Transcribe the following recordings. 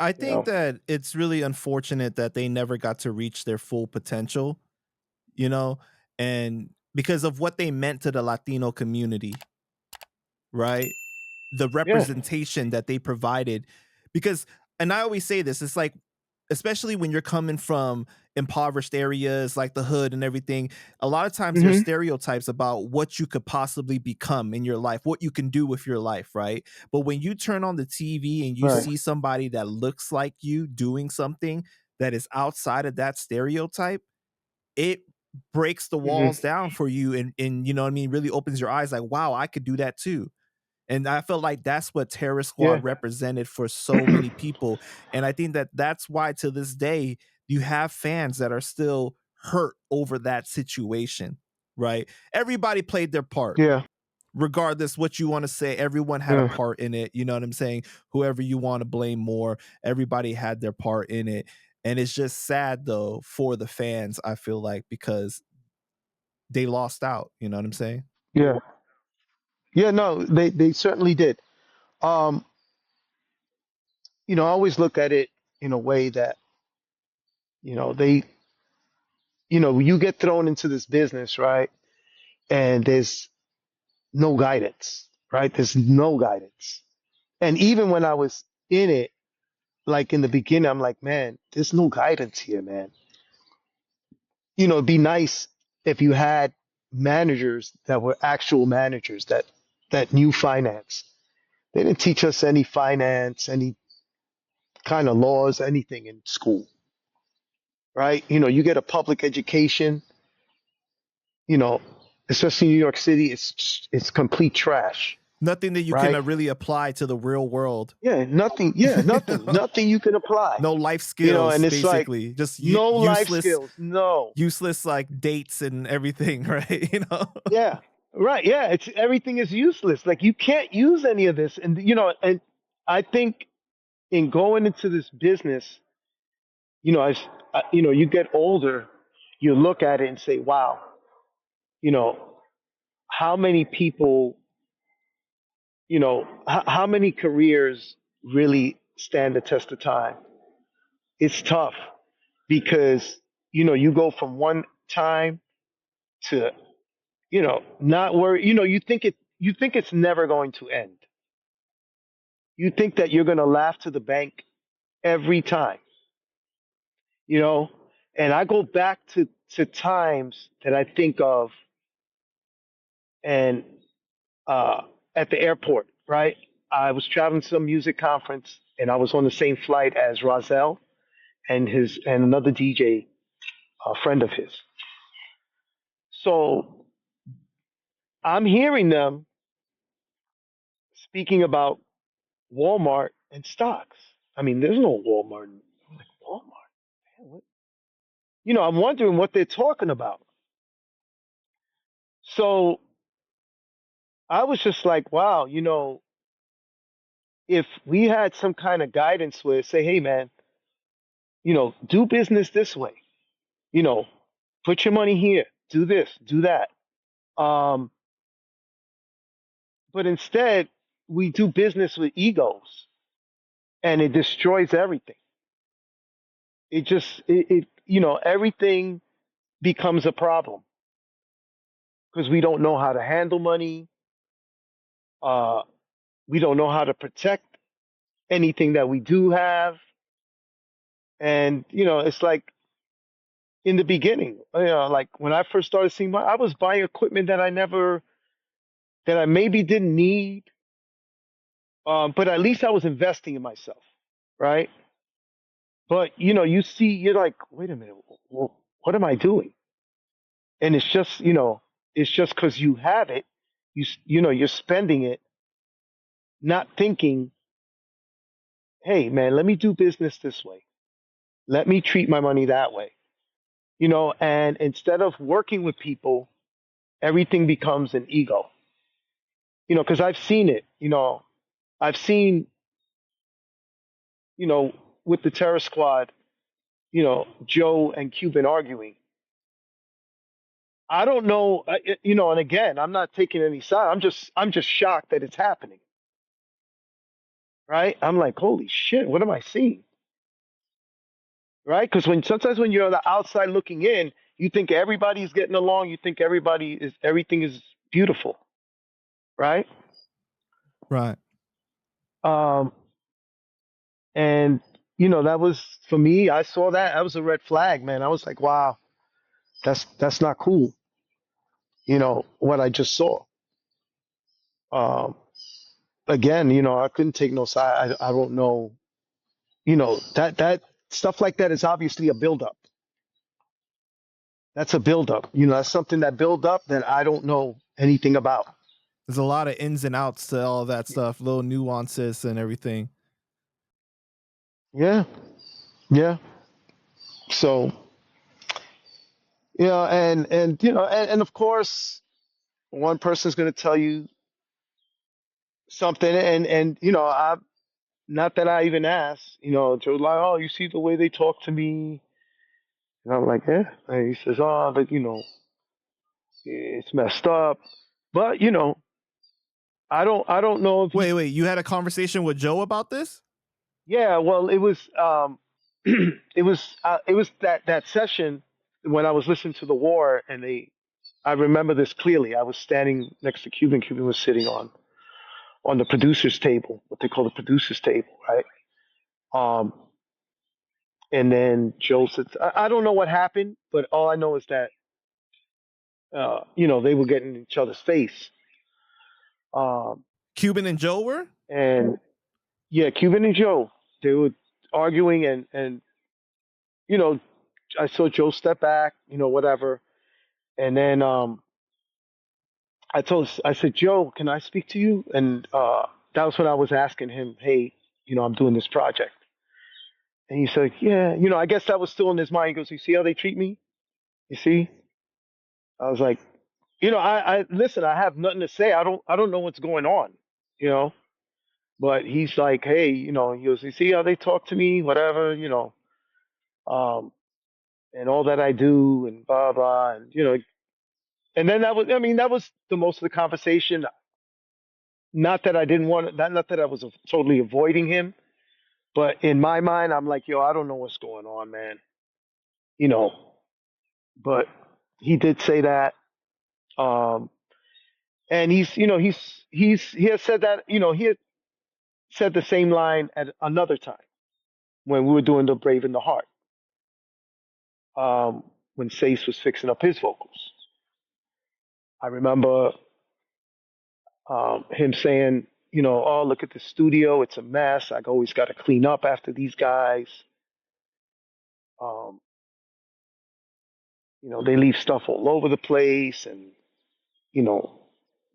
I You think know? that it's really unfortunate that they never got to reach their full potential, you know, and because of what they meant to the Latino community, right? The Yeah. representation that they provided. Because, and I always say this, it's like, especially when you're coming from impoverished areas like the hood and everything, a lot of times there's Hmm. stereotypes about what you could possibly become in your life, what you can do with your life, right? But when you turn on the TV and you Right. see somebody that looks like you doing something that is outside of that stereotype, it breaks the Hmm. walls down for you, and you know what I mean, really opens your eyes like, wow, I could do that too. And I felt like that's what Terror Yeah. Squad represented for so many people. And I think that that's why to this day you have fans that are still hurt over that situation, right? Everybody played their part. Yeah. Regardless what you want to say, everyone had a Yeah. part in it. You know what I'm saying? Whoever you want to blame more, everybody had their part in it. And it's just sad though for the fans, I feel like, because they lost out. You know what I'm saying? Yeah. Yeah. No, they certainly did. Um, I always look at it in a way that, they, you get thrown into this business, right? And there's no guidance, right? There's no guidance. And even when I was in it, like in the beginning, I'm like, man, there's no guidance here, man. It'd be nice if you had managers that were actual managers that knew finance. They didn't teach us any finance, any kind of laws, anything in school, right? You get a public education, you know, especially in New York City, it's complete trash, Nothing that you can right? really apply to the real world. Yeah, nothing. Yeah, You nothing. know? Nothing you can apply. No life And skills, it's like basically. Just no life useless, skills. No. useless like dates and everything, right? You know. Yeah. Right. Yeah. It's everything is useless. Like you can't use any of this. And I think in going into this business, as you get older, you look at it and say, wow, you know, how many people, how many careers really stand the test of time? It's tough because, you go from one time to, not worry, you think it's never going to end. You think that you're going to laugh to the bank every time, you know? And I go back to times that I think of and at the airport, right? I was traveling to some music conference and I was on the same flight as Rozelle and another DJ, a friend of his. So I'm hearing them speaking about Walmart and stocks. I mean, there's no Walmart. I'm like, Walmart? Man, what? I'm wondering what they're talking about. So I was just like, wow, if we had some kind of guidance where say, hey, man, do business this way, you know, put your money here, do this, do that. Um, but instead, we do business with egos and it destroys everything. Everything becomes a problem because we don't know how to handle money. Uh, we don't know how to protect anything that we do have. And, it's like in the beginning, like when I first started seeing I was buying equipment that I maybe didn't need, but at least I was investing in myself, right? But, you're like, wait a minute, what am I doing? And it's just because you have it, you're spending it, not thinking, hey, man, let me do business this way. Let me treat my money that way, and instead of working with people, everything becomes an ego, because I've seen it, I've seen, you know, with the terror squad, Joe and Cuban arguing. I don't know, and again, I'm not taking any side. I'm just shocked that it's happening. right? I'm like, holy shit, what am I seeing? Right? Because sometimes when you're on the outside looking in, you think everybody's getting along. You think everything is beautiful, right? Right. Um, and that was for me. I saw that. That was a red flag, man. I was like, wow, that's not cool. What I just saw. Um, Again, I couldn't take no side. I don't know. That stuff like that is obviously a buildup. That's a buildup. That's something that build up that I don't know anything about. There's a lot of ins and outs to all that stuff, little nuances and everything. Yeah, yeah. So and of course, one person's going to tell you something, and I not that I even asked. Joe's like, oh, you see the way they talk to me, and I'm like, yeah. And he says, oh, but it's messed up. But I don't know if Wait, he. wait, you had a conversation with Joe about this? Yeah, well, it was it was that session when I was listening to the war, and I remember this clearly. I was standing next to Cuban. Cuban was sitting on the producers table, what they call the producers table, right? Um, and then Joe said, I don't know what happened, but all I know is that they were getting in each other's face. Um, Cuban and Joe were? and yeah, Cuban and Joe, they were arguing, and you know, I saw Joe step back, whatever, and then I said, Joe, can I speak to you? And that was when I was asking him, hey, I'm doing this project. And he said, yeah, I guess that was still in his mind. He goes, you see how they treat me? You see? I was like, I listen, I have nothing to say. I don't know what's going on, you know. But he's like, hey, he goes, you see how they talk to me, whatever, um, and all that I do, and blah blah, and and then I mean, that was the most of the conversation. Not that I didn't want, not that I was totally avoiding him, but in my mind, I'm like, yo, I don't know what's going on, man, you know. But he did say that, um, and he has said that, he had said the same line at another time when we were doing the Brave in the Heart, when Seis was fixing up his vocals. I remember him saying, oh, look at the studio, it's a mess. I always got to clean up after these guys. Um, they leave stuff all over the place, and you know,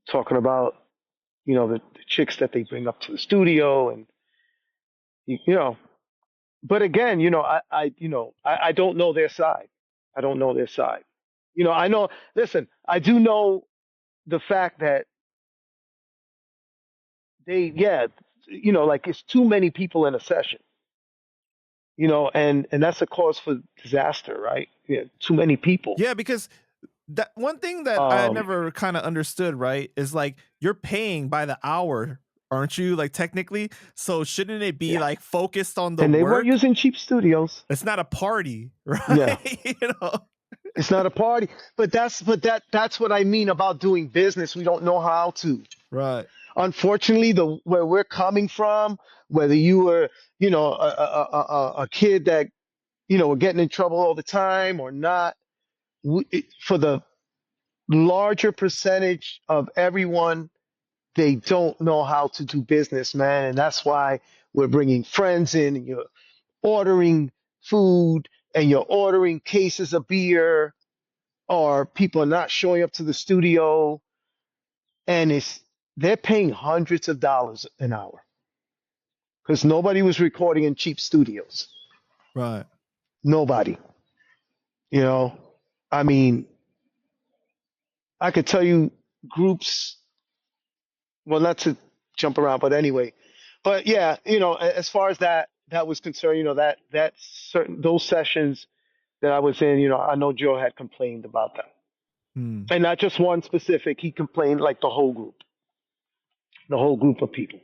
talking about the chicks that they bring up to the studio, and you know. But again, I don't know their side. I don't know their side. I know. Listen, I do know the fact that yeah, like it's too many people in a session. And that's a cause for disaster, right? Yeah, too many people. Yeah, because that one thing that I Um, never kind of understood, right, is like you're paying by the hour, aren't you? Like technically, so shouldn't it be yeah, like focused on the and they were work? using cheap studios. It's not a party, Yeah, right? you know, it's not a party, but that's what I mean about doing business. We don't know how to. right? Unfortunately, the where we're coming from, whether you were, a kid that were getting in trouble all the time or not, for the larger percentage of everyone, they don't know how to do business, man, and that's why we're bringing friends in, and you're ordering food, and you're ordering cases of beer, or people are not showing up to the studio, and they're paying hundreds of dollars an hour because nobody was recording in cheap studios. Right. Nobody. You know, I mean, I could tell you groups. Well, not to jump around, but anyway. But yeah, as far as that was concerned, that certain those sessions that I was in, I know Joe had complained about that, Hmm. and not just one specific. He complained like the whole group of people.